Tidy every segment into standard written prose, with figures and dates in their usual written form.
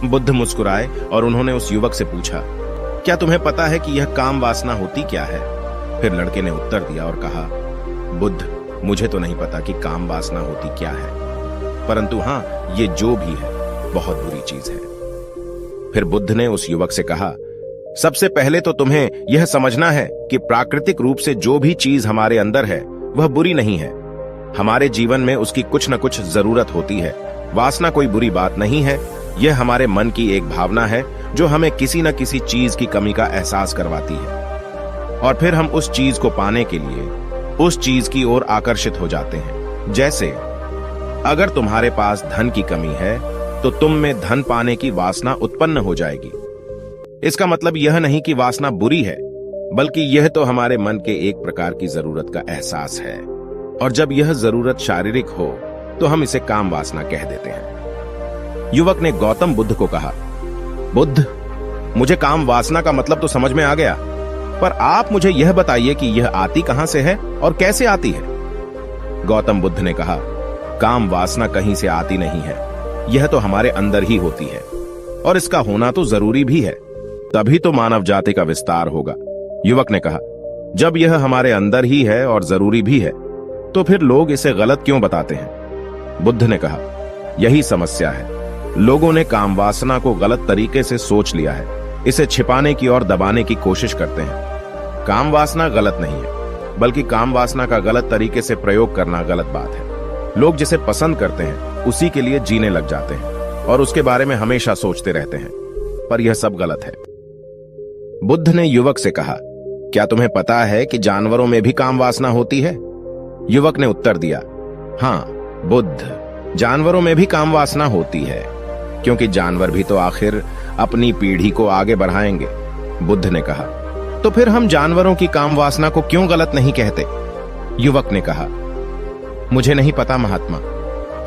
बुद्ध मुस्कुराए और उन्होंने उस युवक से पूछा, क्या तुम्हें पता है कि यह काम वासना होती क्या है? फिर लड़के ने उत्तर दिया और कहा, बुद्ध, मुझे तो नहीं पता कि काम वासना होती क्या है, परंतु हां, ये जो भी है बहुत बुरी चीज है। फिर बुद्ध ने उस युवक से कहा, सबसे पहले तो तुम्हें यह समझना है कि प्राकृतिक रूप से जो भी चीज हमारे अंदर है वह बुरी नहीं है। हमारे जीवन में उसकी कुछ न कुछ जरूरत होती है। वासना कोई बुरी बात नहीं है, यह हमारे मन की एक भावना है जो हमें किसी न किसी चीज की कमी का एहसास करवाती है, और फिर हम उस चीज को पाने के लिए उस चीज की ओर आकर्षित हो जाते हैं। जैसे अगर तुम्हारे पास धन की कमी है तो तुम में धन पाने की वासना उत्पन्न हो जाएगी। इसका मतलब यह नहीं कि वासना बुरी है, बल्कि यह तो हमारे मन के एक प्रकार की जरूरत का एहसास है, और जब यह जरूरत शारीरिक हो तो हम इसे काम वासना कह देते हैं। युवक ने गौतम बुद्ध को कहा, बुद्ध, मुझे काम वासना का मतलब तो समझ में आ गया, पर आप मुझे यह बताइए कि यह आती कहां से है और कैसे आती है? गौतम बुद्ध ने कहा, काम वासना कहीं से आती नहीं है, यह तो हमारे अंदर ही होती है, और इसका होना तो जरूरी भी है, तभी तो मानव जाति का विस्तार होगा। युवक ने कहा, जब यह हमारे अंदर ही है और जरूरी भी है, तो फिर लोग इसे गलत क्यों बताते हैं? बुद्ध ने कहा, यही समस्या है। लोगों ने काम वासना को गलत तरीके से सोच लिया है, इसे छिपाने की और दबाने की कोशिश करते हैं। काम वासना गलत नहीं है, बल्कि काम वासना का गलत तरीके से प्रयोग करना गलत बात है। लोग जिसे पसंद करते हैं उसी के लिए जीने लग जाते हैं और उसके बारे में हमेशा सोचते रहते हैं, पर यह सब गलत है। बुद्ध ने युवक से कहा, क्या तुम्हें पता है कि जानवरों में भी काम वासना होती है? युवक ने उत्तर दिया, हां बुद्ध, जानवरों में भी काम वासना होती है, क्योंकि जानवर भी तो आखिर अपनी पीढ़ी को आगे बढ़ाएंगे। बुद्ध ने कहा, तो फिर हम जानवरों की काम वासना को क्यों गलत नहीं कहते? युवक ने कहा, मुझे नहीं पता महात्मा,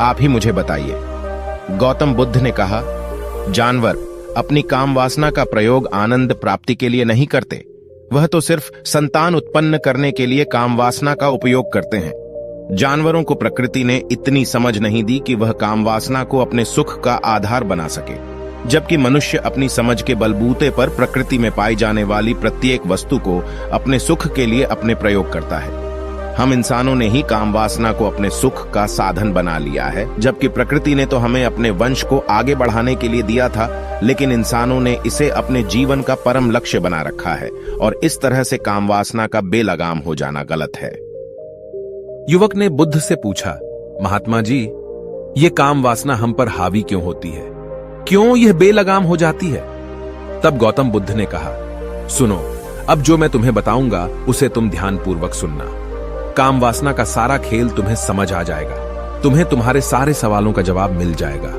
आप ही मुझे बताइए। गौतम बुद्ध ने कहा, जानवर अपनी काम वासना का प्रयोग आनंद प्राप्ति के लिए नहीं करते, वह तो सिर्फ संतान उत्पन्न करने के लिए काम वासना का उपयोग करते हैं। जानवरों को प्रकृति ने इतनी समझ नहीं दी कि वह काम वासना को अपने सुख का आधार बना सके, जबकि मनुष्य अपनी समझ के बलबूते पर प्रकृति में पाई जाने वाली प्रत्येक वस्तु को अपने सुख के लिए अपने प्रयोग करता है। हम इंसानों ने ही काम वासना को अपने सुख का साधन बना लिया है, जबकि प्रकृति ने तो हमें अपने वंश को आगे बढ़ाने के लिए दिया था, लेकिन इंसानों ने इसे अपने जीवन का परम लक्ष्य बना रखा है, और इस तरह से काम वासना का बेलगाम हो जाना गलत है। युवक ने बुद्ध से पूछा, महात्मा जी, ये काम वासना हम पर हावी क्यों होती है? क्यों यह बेलगाम हो जाती है? तब गौतम बुद्ध ने कहा, सुनो, अब जो मैं तुम्हें बताऊंगा उसे तुम ध्यानपूर्वक सुनना। काम वासना का सारा खेल तुम्हें समझ आ जाएगा, तुम्हें तुम्हारे सारे सवालों का जवाब मिल जाएगा,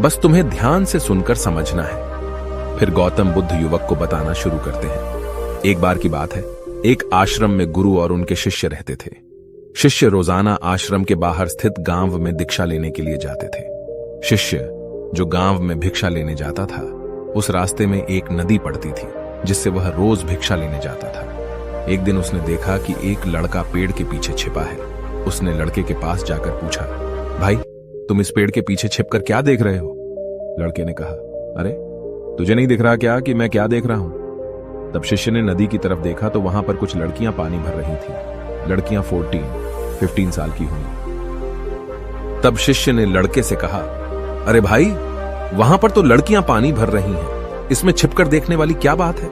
बस तुम्हें ध्यान से सुनकर समझना है। फिर गौतम बुद्ध युवक को बताना शुरू करते हैं। एक बार की बात है, एक आश्रम में गुरु और उनके शिष्य रहते थे। शिष्य रोजाना आश्रम के बाहर स्थित गांव में दीक्षा लेने के लिए जाते थे। शिष्य जो गांव में भिक्षा लेने जाता था, उस रास्ते में एक नदी पड़ती थी जिससे वह रोज भिक्षा लेने जाता था। एक दिन उसने देखा कि एक लड़का पेड़ के पीछे छिपा है। उसने लड़के के पास जाकर पूछा, भाई, तुम इस पेड़ के पीछे छिपकर क्या देख रहे हो? लड़के ने कहा, अरे तुझे नहीं दिख रहा क्या कि मैं क्या देख रहा हूं? तब शिष्य ने नदी की तरफ देखा तो वहां पर कुछ लड़कियां पानी भर रही थी। लड़कियां 14-15 साल की होंगी। तब शिष्य ने लड़के से कहा, अरे भाई, वहां पर तो लड़कियां पानी भर रही हैं, इसमें छिपकर देखने वाली क्या बात है?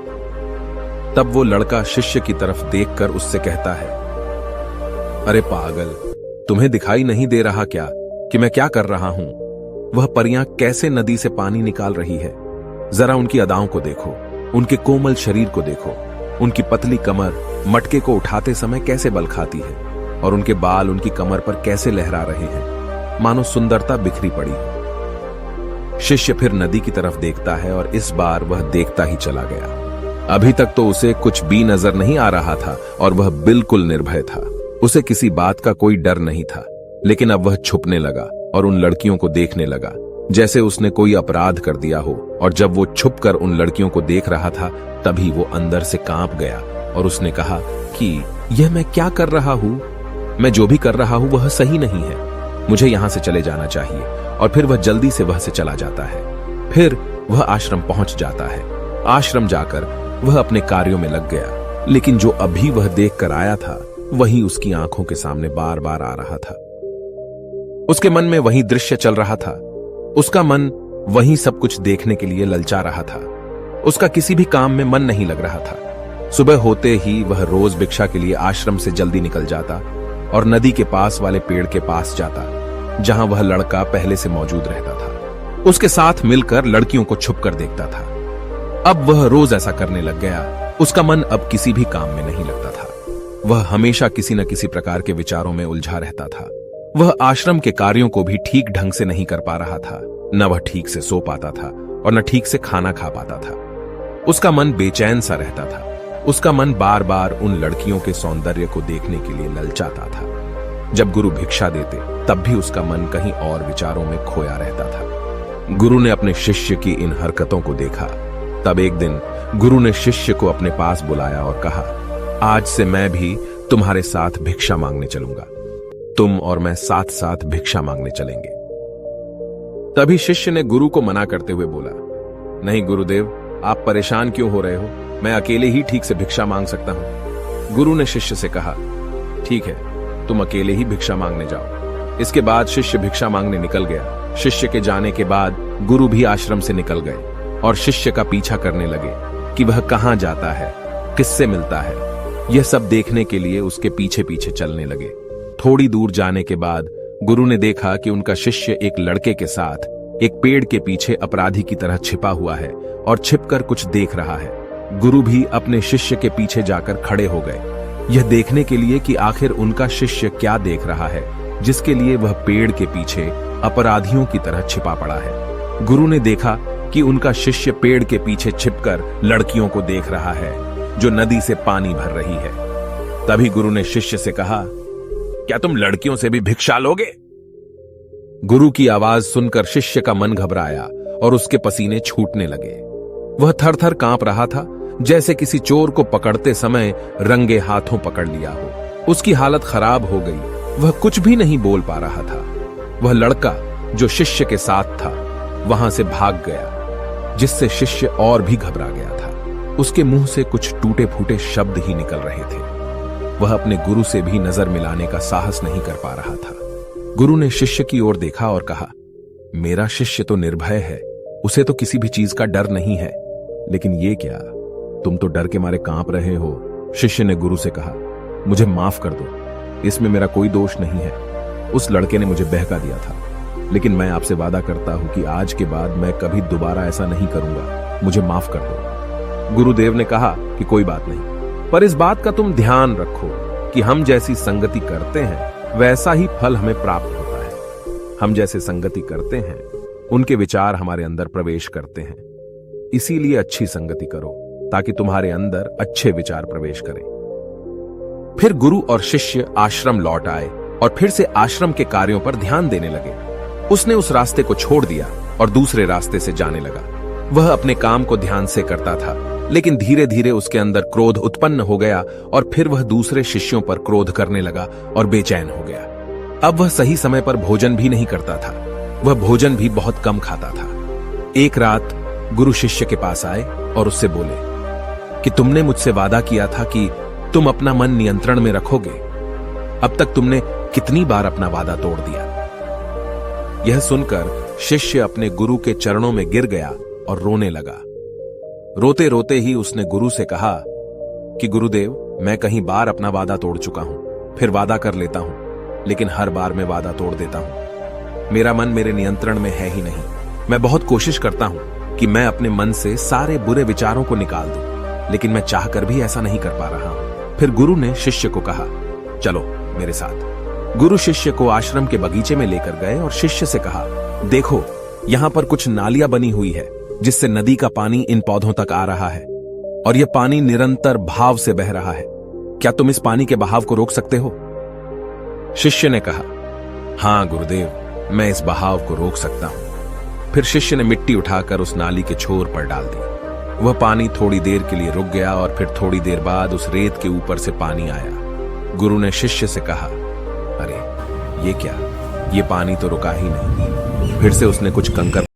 तब वो लड़का शिष्य की तरफ देखकर उससे कहता है, अरे पागल, तुम्हें दिखाई नहीं दे रहा क्या कि मैं क्या कर रहा हूं? वह परियां कैसे नदी से पानी निकाल रही है, जरा उनकी अदाओं को देखो, उनके कोमल शरीर को देखो, उनकी पतली कमर मटके को उठाते समय कैसे बल खाती है, और उनके बाल उनकी कमर पर कैसे लहरा रहे हैं, मानो सुंदरता बिखरी पड़ी हो। शिष्य फिर नदी की तरफ देखता है और इस बार वह देखता ही चला गया। अभी तक तो उसे कुछ भी नजर नहीं आ रहा था और वह बिल्कुल निर्भय था। उसे किसी बात का कोई डर नहीं था, लेकिन अब वह छुपने लगा और उन लड़कियों को देखने लगा जैसे उसने कोई अपराध कर दिया हो। और जब वो छुपकर उन लड़कियों को देख रहा था, तभी वो अंदर से कांप गया और उसने कहा कि यह मैं क्या कर रहा हूं? मैं जो भी कर रहा हूं वह सही नहीं है, मुझे यहां से चले जाना चाहिए। और फिर वह जल्दी से वह से चला जाता है। फिर वह आश्रम पहुंच जाता है। आश्रम जाकर वह अपने कार्यों में लग गया, लेकिन जो अभी वह देख कर आया था वही उसकी आंखों के सामने बार बार आ रहा था। उसके मन में वही दृश्य चल रहा था। उसका मन वही सब कुछ देखने के लिए ललचा रहा था। उसका किसी भी काम में मन नहीं लग रहा था। सुबह होते ही वह रोज भिक्षा के लिए आश्रम से जल्दी निकल जाता और नदी के पास वाले पेड़ के पास जाता, जहां वह लड़का पहले से मौजूद रहता था। उसके साथ मिलकर लड़कियों को छुप कर देखता था। अब वह रोज ऐसा करने लग गया। उसका मन अब किसी भी काम में नहीं लगता था। वह हमेशा किसी न किसी प्रकार के विचारों में उलझा रहता था। वह आश्रम के कार्यों को भी ठीक ढंग से नहीं कर पा रहा था। न वह ठीक से सो पाता था और न ठीक से खाना खा पाता था। उसका मन बेचैन सा रहता था। उसका मन बार बार उन लड़कियों के सौंदर्य को देखने के लिए ललचाता था। जब गुरु भिक्षा देते तब भी उसका मन कहीं और विचारों में खोया रहता था। गुरु ने अपने शिष्य की इन हरकतों को देखा। तब एक दिन गुरु ने शिष्य को अपने पास बुलाया और कहा, आज से मैं भी तुम्हारे साथ भिक्षा मांगने चलूंगा। तुम और मैं साथ साथ भिक्षा मांगने चलेंगे। तभी शिष्य ने गुरु को मना करते हुए बोला, नहीं गुरुदेव, आप परेशान क्यों हो रहे हो? मैं अकेले ही ठीक से भिक्षा मांग सकता हूं। गुरु ने शिष्य से कहा, ठीक है, तुम अकेले ही भिक्षा मांगने जाओ। इसके बाद शिष्य भिक्षा मांगने निकल गया। शिष्य के जाने के बाद गुरु भी आश्रम से निकल गए और शिष्य का पीछा करने लगे कि वह कहां जाता है, किससे मिलता है। यह सब देखने के लिए उसके पीछे पीछे चलने लगे। थोड़ी दूर जाने के बाद गुरु ने देखा कि उनका शिष्य एक लड़के के साथ एक पेड़ के पीछे अपराधी की तरह छिपा हुआ है और छिपकर कुछ देख रहा है। गुरु भी अपने शिष्य के पीछे जाकर खड़े हो गए, यह देखने के लिए कि आखिर उनका शिष्य क्या देख रहा है, जिसके लिए वह पेड़ के पीछे अपराधियों की तरह छिपा पड़ा है। गुरु ने देखा कि उनका शिष्य पेड़ के पीछे छिपकर लड़कियों को देख रहा है जो नदी से पानी भर रही है। तभी गुरु ने शिष्य से कहा, क्या तुम लड़कियों से भी भिक्षा लोगे? गुरु की आवाज सुनकर शिष्य का मन घबराया और उसके पसीने छूटने लगे। वह थर थर कांप रहा था, जैसे किसी चोर को पकड़ते समय रंगे हाथों पकड़ लिया हो। उसकी हालत खराब हो गई। वह कुछ भी नहीं बोल पा रहा था। वह लड़का जो शिष्य के साथ था वहां से भाग गया, जिससे शिष्य और भी घबरा गया था। उसके मुंह से कुछ टूटे फूटे शब्द ही निकल रहे थे। वह अपने गुरु से भी नजर मिलाने का साहस नहीं कर पा रहा था। गुरु ने शिष्य की ओर देखा और कहा, मेरा शिष्य तो निर्भय है, उसे तो किसी भी चीज का डर नहीं है, लेकिन ये क्या, तुम तो डर के मारे कांप रहे हो। शिष्य ने गुरु से कहा, मुझे माफ कर दो, इसमें मेरा कोई दोष नहीं है। उस लड़के ने मुझे बहका दिया था, लेकिन मैं आपसे वादा करता हूं कि आज के बाद मैं कभी दोबारा ऐसा नहीं करूंगा। मुझे माफ कर दो। गुरुदेव ने कहा कि कोई बात नहीं, पर इस बात का तुम ध्यान रखो कि हम जैसी संगति करते हैं वैसा ही फल हमें प्राप्त होता है। हम जैसे संगति करते हैं उनके विचार हमारे अंदर प्रवेश करते हैं। इसीलिए अच्छी संगति करो ताकि तुम्हारे अंदर अच्छे विचार प्रवेश करें। फिर गुरु और शिष्य आश्रम लौट आए और फिर से आश्रम के कार्यों पर ध्यान देने लगे। उसने उस रास्ते को छोड़ दिया और दूसरे रास्ते से जाने लगा। वह अपने काम को ध्यान से करता था, लेकिन धीरे धीरे उसके अंदर क्रोध उत्पन्न हो गया और फिर वह दूसरे शिष्यों पर क्रोध करने लगा और बेचैन हो गया। अब वह सही समय पर भोजन भी नहीं करता था। वह भोजन भी बहुत कम खाता था। एक रात गुरु शिष्य के पास आए और उससे बोले कि तुमने मुझसे वादा किया था कि तुम अपना मन नियंत्रण में रखोगे। अब तक तुमने कितनी बार अपना वादा तोड़ दिया। यह सुनकर शिष्य अपने गुरु के चरणों में गिर गया और रोने लगा। रोते रोते ही उसने गुरु से कहा कि गुरुदेव, मैं कहीं बार अपना वादा तोड़ चुका हूं, फिर वादा कर लेता हूं, लेकिन हर बार मैं वादा तोड़ देता हूं। मेरा मन मेरे नियंत्रण में है ही नहीं। मैं बहुत कोशिश करता हूं कि मैं अपने मन से सारे बुरे विचारों को निकाल दूं, लेकिन मैं चाहकर भी ऐसा नहीं कर पा रहा हूं। फिर गुरु ने शिष्य को कहा, चलो मेरे साथ। गुरु शिष्य को आश्रम के बगीचे में लेकर गए और शिष्य से कहा, देखो यहां पर कुछ नालियां बनी हुई है जिससे नदी का पानी इन पौधों तक आ रहा है और यह पानी निरंतर भाव से बह रहा है। क्या तुम इस पानी के बहाव को रोक सकते हो? शिष्य ने कहा, हां गुरुदेव, मैं इस बहाव को रोक सकता हूं। फिर शिष्य ने मिट्टी उठाकर उस नाली के छोर पर डाल दी। वह पानी थोड़ी देर के लिए रुक गया और फिर थोड़ी देर बाद उस रेत के ऊपर से पानी आया। गुरु ने शिष्य से कहा, अरे ये क्या, ये पानी तो रुका ही नहीं। फिर से उसने कुछ कंकर